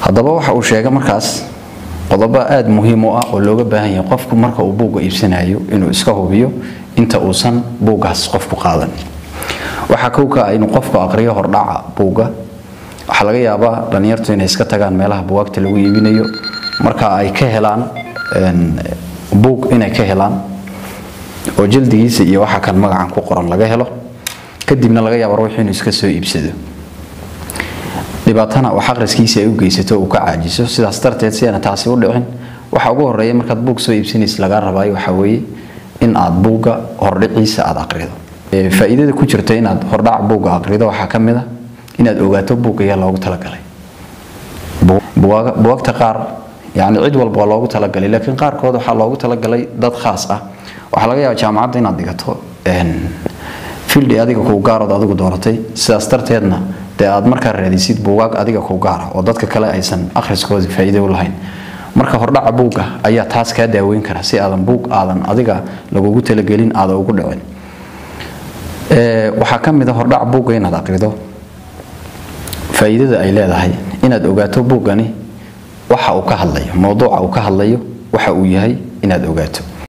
haddaba waxa uu sheegay markaas qodobo aad muhiim u ah oo looga baahan yahay qofku marka uu buug iibsanayo inuu iska hubiyo inta uusan buugaas qofku qaadan waxa kooka inuu qofku aqriyo hordhaca buuga waxa laga yaabaa dhalinyartu inay iska tagaan meelaha buugta lagu iibinayo marka ay ka helaan buug inay ka helaan oo jildigiisa iyo waxa kan magacan ku qoran laga helo kadibna laga yaabo ruux inuu iska soo iibsado dhibaatana waxa akhriskiisa ay u geysato oo ka caajiso sidaas darteed si aan taasi u dhicin waxa ugu horeeya markaad buug soo iibsanaysid laga rabaa waxa weeye in aad buuga hordhiciisa aad aqrido faa'iidada ku jirta in aad hordhac buuga aqrido waxa kamid ah inaad ogaato buuga loogu talagalay buugta qaar يعني cid walba loogu talagalay laakiin qaar kood waxa loogu talagalay dad khaas ah waxa laga yaabaa jaamacadda inaad dhigato field adiga ku gaar ah adigu dooratay sidaas darteedna aad marka raadisid buugaag adiga ku gaar ah oo dadka kale aysan akhriskooda faa'iido u lahayn marka hordhaca buuga ayaa taas ka daaweyn kara si aadan buug aadan adiga lagugu talagelin aad ugu dhicin waxa kamid ah hordhaca buuga inaad aqrido faa'iidada ay leedahay inaad ogaato buugani waxa uu ka hadlayo mowduuca uu ka hadlayo waxa uu yahay inaad ogaato